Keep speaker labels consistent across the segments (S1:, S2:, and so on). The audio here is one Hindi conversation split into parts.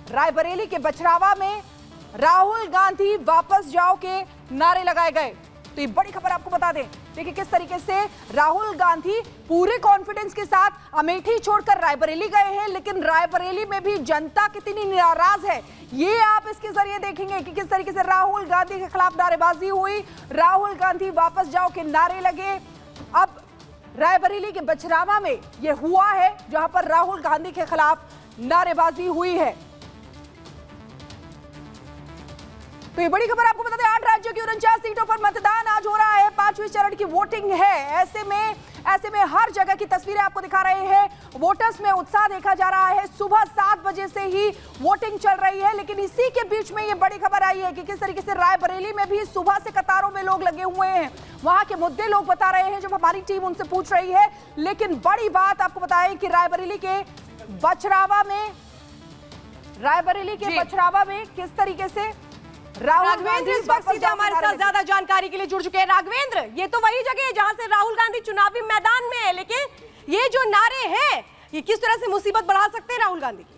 S1: रायबरेली के बछरावा में राहुल गांधी वापस जाओ के नारे लगाए गए। तो ये बड़ी खबर आपको बता दें, देखिए किस तरीके से राहुल गांधी पूरे कॉन्फिडेंस के साथ अमेठी छोड़कर रायबरेली गए हैं, लेकिन रायबरेली में भी जनता कितनी नाराज है ये आप इसके जरिए देखेंगे कि किस तरीके से राहुल गांधी के खिलाफ नारेबाजी हुई, राहुल गांधी वापस जाओ के नारे लगे। अब रायबरेली के बछरावा में यह हुआ है जहां पर राहुल गांधी के खिलाफ नारेबाजी हुई है। तो ये बड़ी खबर आपको बता दें, 8 राज्यों की 49 सीटों पर मतदान आज हो रहा है, 5वें चरण की वोटिंग है। ऐसे में हर जगह की तस्वीरें आपको दिखा रहे हैं। वोटर्स में उत्साह देखा जा रहा है, सुबह 7 बजे से ही वोटिंग चल रही है। लेकिन इसी के बीच में ये बड़ी खबर आई है कि किस तरीके से रायबरेली में भी सुबह से कतारों में लोग लगे हुए हैं। वहां के मुद्दे लोग बता रहे हैं जब हमारी टीम उनसे पूछ रही है। लेकिन बड़ी बात आपको बताएं कि रायबरेली के बछरावा में किस तरीके से
S2: राघवेंद्र इस वक्त सीधे हमारे साथ ज्यादा जानकारी के लिए जुड़ चुके हैं। राघवेंद्र, ये तो वही जगह है जहां से राहुल गांधी चुनावी मैदान में है, लेकिन ये जो नारे हैं ये किस तरह से मुसीबत बढ़ा सकते हैं राहुल गांधी की?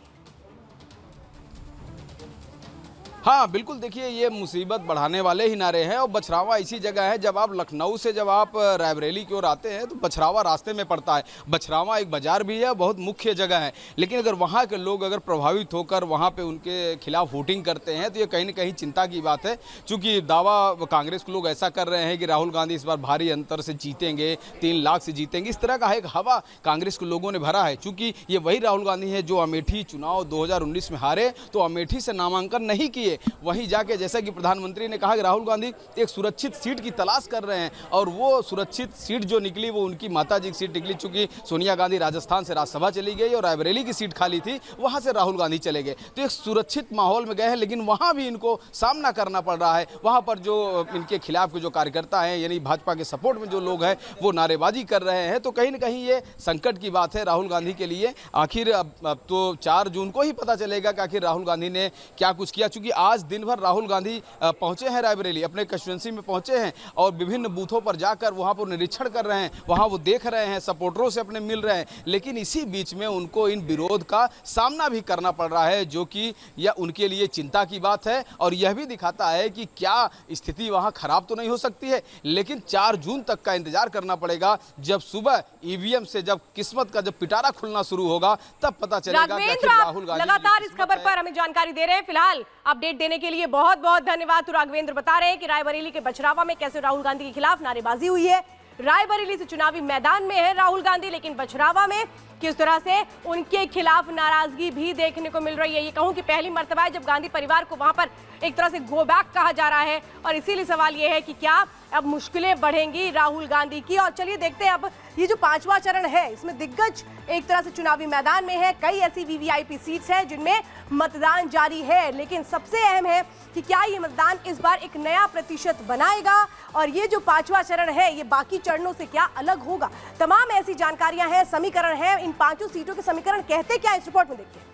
S3: हाँ बिल्कुल, देखिए ये मुसीबत बढ़ाने वाले ही नारे हैं। और बछरावा ऐसी जगह है, जब आप लखनऊ से जब आप रायबरेली की ओर आते हैं तो बछरावा रास्ते में पड़ता है। बछरावा एक बाजार भी है, बहुत मुख्य जगह है। लेकिन अगर वहाँ के लोग अगर प्रभावित होकर वहाँ पे उनके खिलाफ वोटिंग करते हैं तो ये कहीं ना कहीं चिंता की बात है। चूँकि दावा कांग्रेस के लोग ऐसा कर रहे हैं कि राहुल गांधी इस बार भारी अंतर से जीतेंगे, 3 लाख से जीतेंगे, इस तरह का एक हवा कांग्रेस के लोगों ने भरा है। चूँकि ये वही राहुल गांधी है जो अमेठी चुनाव 2019 में हारे तो अमेठी से नामांकन नहीं किए, वहीं जाके जैसा कि प्रधानमंत्री ने कहा कि राहुल गांधी एक सुरक्षित सीट की तलाश कर रहे हैं, और वो सुरक्षित सीट जो निकली वो उनकी माताजी की सीट निकली। चूंकि सोनिया गांधी राजस्थान से राज्यसभा चली गई और रायबरेली की सीट खाली थी, वहां से राहुल गांधी चले गए, तो एक सुरक्षित माहौल में गए हैं। लेकिन वहां भी इनको सामना करना पड़ रहा है। वहां पर जो इनके खिलाफ के जो कार्यकर्ता हैं, यानी भाजपा के सपोर्ट में जो लोग हैं, वो नारेबाजी कर रहे हैं। तो कहीं ना कहीं ये संकट की बात है राहुल गांधी के लिए। आखिर अब तो 4 जून को ही पता चलेगा कि आखिर राहुल गांधी ने क्या कुछ किया। चूंकि आज दिन भर राहुल गांधी पहुंचे हैं रायबरेली, अपने कंस्टिट्यूंसी में पहुंचे हैं और विभिन्न बूथों पर जाकर वहां पर निरीक्षण कर रहे हैं, वहां वो देख रहे हैं, सपोर्टरों से अपने मिल रहे हैं। लेकिन इसी बीच में उनको इन विरोध का सामना भी करना पड़ रहा है, जो कि यह उनके लिए चिंता की बात है। और यह भी दिखाता है कि क्या स्थिति वहां खराब तो नहीं हो सकती है। लेकिन 4 जून तक का इंतजार करना पड़ेगा, जब सुबह ईवीएम से जब किस्मत का जब पिटारा खुलना शुरू होगा तब पता चलेगा कि राहुल गांधी
S2: लगातार इस खबर पर हमें जानकारी दे रहे हैं। फिलहाल अपडेट देने के लिए बहुत बहुत धन्यवाद। तो राघवेंद्र बता रहे हैं कि रायबरेली के बछरावा में कैसे राहुल गांधी के खिलाफ नारेबाजी हुई है। रायबरेली से चुनावी मैदान में है राहुल गांधी, लेकिन बछरावा में किस तरह से उनके खिलाफ नाराजगी भी देखने को मिल रही है। ये कहूं कि पहली मर्तबा है जब गांधी परिवार को वहां पर एक तरह से गो बैक कहा जा रहा है, और इसीलिए सवाल ये है कि क्या अब मुश्किलें बढ़ेंगी राहुल गांधी की। और चलिए देखते हैं अब ये जो 5वां चरण है, इसमें दिग्गज एक तरह से चुनावी मैदान में है। कई ऐसी वीवीआईपी सीट्स हैं जिनमें मतदान जारी है, लेकिन सबसे अहम है कि क्या ये मतदान इस बार एक नया प्रतिशत बनाएगा, और ये जो 5वां चरण है ये बाकी चरणों से क्या अलग होगा। तमाम ऐसी जानकारियां हैं, समीकरण है। इन 5 सीटों के समीकरण कहते क्या, इस रिपोर्ट में देखिए।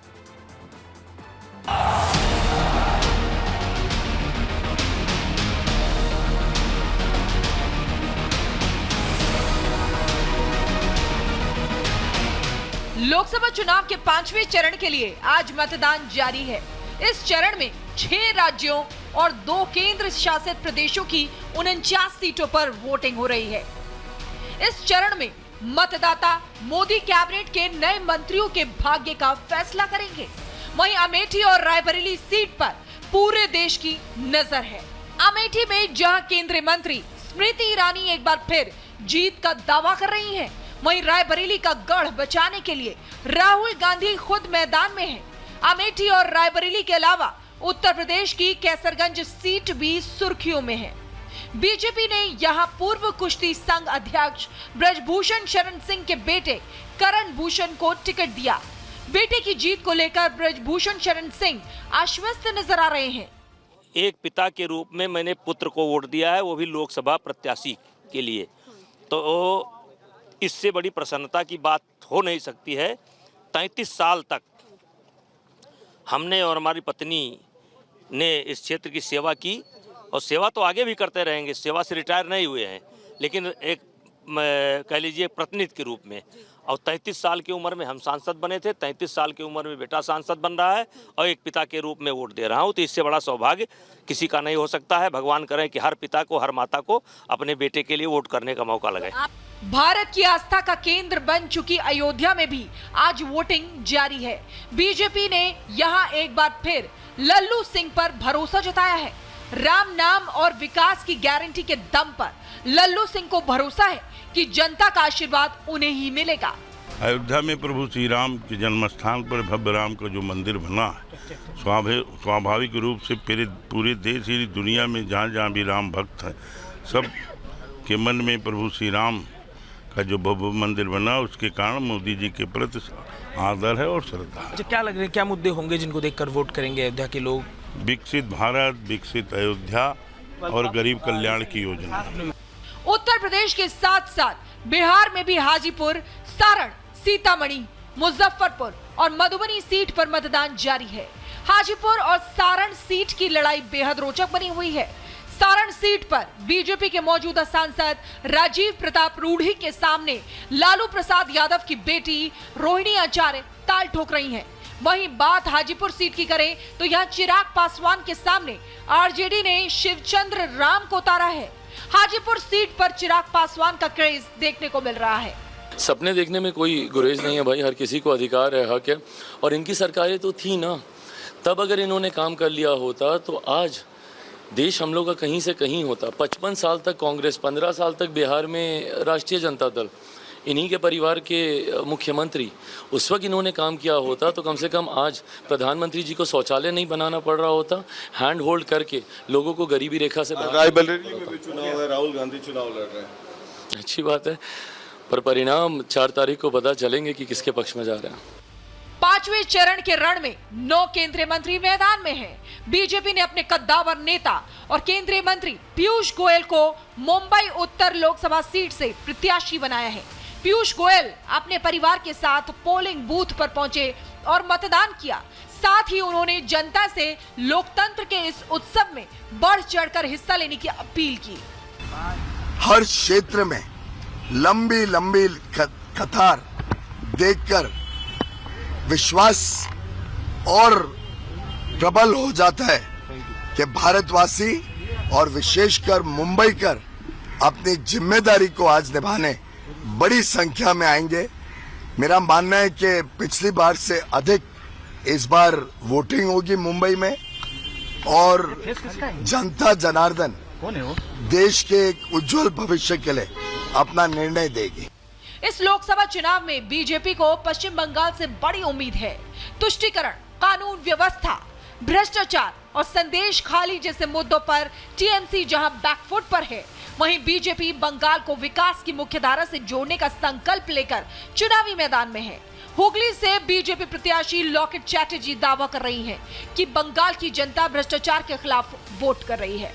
S4: लोकसभा चुनाव के 5वें चरण के लिए आज मतदान जारी है। इस चरण में 6 राज्यों और 2 केंद्र शासित प्रदेशों की 49 सीटों पर वोटिंग हो रही है। इस चरण में मतदाता मोदी कैबिनेट के नए मंत्रियों के भाग्य का फैसला करेंगे। वहीं अमेठी और रायबरेली सीट पर पूरे देश की नजर है। अमेठी में जहां केंद्रीय मंत्री स्मृति ईरानी एक बार फिर जीत का दावा कर रही हैं, वहीं रायबरेली का गढ़ बचाने के लिए राहुल गांधी खुद मैदान में हैं। अमेठी और रायबरेली के अलावा उत्तर प्रदेश की कैसरगंज सीट भी सुर्खियों में है। बीजेपी ने यहां पूर्व कुश्ती संघ अध्यक्ष ब्रजभूषण शरण सिंह के बेटे करण भूषण को टिकट दिया। बेटे की जीत को लेकर ब्रजभूषण शरण सिंह आश्वस्त नजर आ रहे हैं।
S5: एक पिता के रूप में मैंने पुत्र को वोट दिया है, वो भी लोकसभा प्रत्याशी के लिए, तो इससे बड़ी प्रसन्नता की बात हो नहीं सकती है। 33 साल तक हमने और हमारी पत्नी ने इस क्षेत्र की सेवा की, और सेवा तो आगे भी करते रहेंगे, सेवा से रिटायर नहीं हुए हैं। लेकिन एक कह लीजिए प्रतिनिधि के रूप में। और 33 साल की उम्र में हम सांसद बने थे, 33 साल की उम्र में बेटा सांसद बन रहा है और एक पिता के रूप में वोट दे रहा हूँ। तो इससे बड़ा सौभाग्य किसी का नहीं हो सकता है। भगवान करें कि हर पिता को, हर माता को अपने बेटे के लिए वोट करने का मौका लगे।
S4: भारत की आस्था का केंद्र बन चुकी अयोध्या में भी आज वोटिंग जारी है। बीजेपी ने यहां एक बार फिर लल्लू सिंह पर भरोसा जताया है। राम नाम और विकास की गारंटी के दम पर लल्लू सिंह को भरोसा है कि जनता का आशीर्वाद उन्हें ही मिलेगा।
S6: अयोध्या में प्रभु श्री राम के जन्म स्थान पर भव्य राम का जो मंदिर बना है, स्वाभाविक रूप से पूरे देश ही दुनिया में जहाँ जहाँ भी राम भक्त हैं, सब के मन में प्रभु श्री राम का जो भव्य मंदिर बना, उसके कारण मोदी जी के प्रति आदर है और श्रद्धा।
S7: अच्छा, क्या लग रहा है, क्या मुद्दे होंगे जिनको देखकर वोट करेंगे अयोध्या के लोग?
S6: विकसित भारत, विकसित अयोध्या और गरीब कल्याण की योजना।
S4: उत्तर प्रदेश के साथ साथ बिहार में भी हाजीपुर, सारण, सीतामढ़ी, मुजफ्फरपुर और मधुबनी सीट पर मतदान जारी है। हाजीपुर और सारण सीट की लड़ाई बेहद रोचक बनी हुई है। सारण सीट पर बीजेपी के मौजूदा सांसद राजीव प्रताप रूढ़ी के सामने लालू प्रसाद यादव की बेटी रोहिणी आचार्य ताल ठोक रही हैं। वहीं बात हाजीपुर सीट की करें तो यहां चिराग पासवान के सामने आरजेडी ने शिवचंद्र राम को उतारा है। हाजीपुर सीट पर चिराग पासवान का क्रेज देखने को मिल रहा है।
S8: सपने देखने में कोई गुरेज नहीं है भाई, हर किसी को अधिकार है, हक है। और इनकी सरकारें तो थी ना, तब अगर इन्होंने काम कर लिया होता तो आज देश हम लोग का कहीं से कहीं होता। 55 साल तक कांग्रेस, 15 साल तक बिहार में राष्ट्रीय जनता दल, इन्हीं के परिवार के मुख्यमंत्री, उस वक्त इन्होंने काम किया होता तो कम से कम आज प्रधानमंत्री जी को शौचालय नहीं बनाना पड़ रहा होता। हैंड होल्ड करके लोगों को गरीबी रेखा से
S6: रायबरेली में भी चुनाव है, राहुल गांधी चुनाव लड़ रहे हैं।
S8: अच्छी बात है, पर परिणाम 4 तारीख को पता चलेंगे कि किसके पक्ष में जा रहे हैं।
S4: 5वें चरण के रण में 9 केंद्रीय मंत्री मैदान में हैं। बीजेपी ने अपने कद्दावर नेता और केंद्रीय मंत्री पीयूष गोयल को मुंबई उत्तर लोकसभा सीट से प्रत्याशी बनाया है। पीयूष गोयल अपने परिवार के साथ पोलिंग बूथ पर पहुंचे और मतदान किया। साथ ही उन्होंने जनता से लोकतंत्र के इस उत्सव में बढ़ चढ़कर हिस्सा लेने की अपील की।
S9: हर क्षेत्र में लंबी लंबी कतार देखकर विश्वास और प्रबल हो जाता है कि भारतवासी और विशेषकर मुंबईकर अपनी जिम्मेदारी को आज निभाने बड़ी संख्या में आएंगे। मेरा मानना है कि पिछली बार से अधिक इस बार वोटिंग होगी मुंबई में और जनता जनार्दन देश के एक उज्जवल भविष्य के लिए अपना निर्णय देगी।
S4: इस लोकसभा चुनाव में बीजेपी को पश्चिम बंगाल से बड़ी उम्मीद है। तुष्टीकरण, कानून व्यवस्था, भ्रष्टाचार और संदेश खाली जैसे मुद्दों पर टीएमसी जहां बैकफुट पर है, वहीं बीजेपी बंगाल को विकास की मुख्यधारा से जोड़ने का संकल्प लेकर चुनावी मैदान में है। हुगली से बीजेपी प्रत्याशी लॉकेट चैटर्जी दावा कर रही हैं कि बंगाल की जनता भ्रष्टाचार के खिलाफ वोट कर रही है।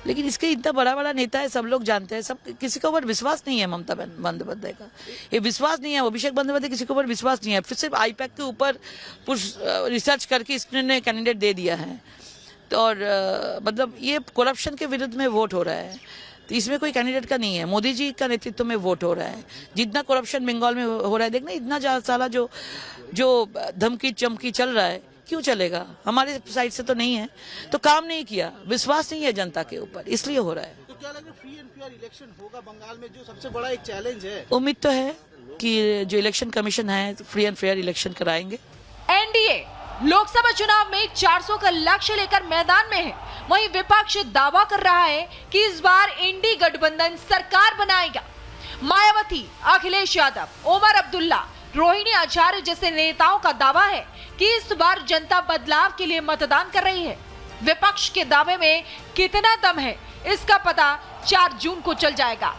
S10: लेकिन इसके इतना बड़ा बड़ा नेता है, सब लोग जानते हैं, सब किसी के ऊपर विश्वास नहीं है ममता बंदोपाध्याय का। ये विश्वास नहीं है, अभिषेक बंदोपाध्याय किसी के ऊपर विश्वास नहीं है। फिर सिर्फ आईपैक के ऊपर रिसर्च करके इसने कैंडिडेट दे दिया है। तो और मतलब ये करप्शन के विरुद्ध में वोट हो रहा है, तो इसमें कोई कैंडिडेट का नहीं है। मोदी जी का नेतृत्व में वोट हो रहा है। जितना करप्शन बंगाल में हो रहा है, देखना इतना सारा जो धमकी चमकी चल रहा है, क्यों चलेगा? हमारे साइड से तो नहीं है, तो काम नहीं किया, विश्वास नहीं है जनता के ऊपर, इसलिए हो रहा है।
S11: तो क्या लग रहा है फ्री एंड फेयर इलेक्शन होगा बंगाल में, जो सबसे बड़ा एक चैलेंज है?
S10: उम्मीद तो है कि जो इलेक्शन कमीशन है फ्री एंड फेयर इलेक्शन कराएंगे।
S4: एनडीए लोकसभा चुनाव में 400 का लक्ष्य लेकर मैदान में है। वहीं विपक्ष दावा कर रहा है कि इस बार इंडी गठबंधन सरकार बनाएगा। मायावती, अखिलेश यादव, ओमर अब्दुल्ला, रोहिणी आचार्य जैसे नेताओं का दावा है कि इस बार जनता बदलाव के लिए मतदान कर रही है। विपक्ष के दावे में कितना दम है, इसका पता 4 जून को चल जाएगा।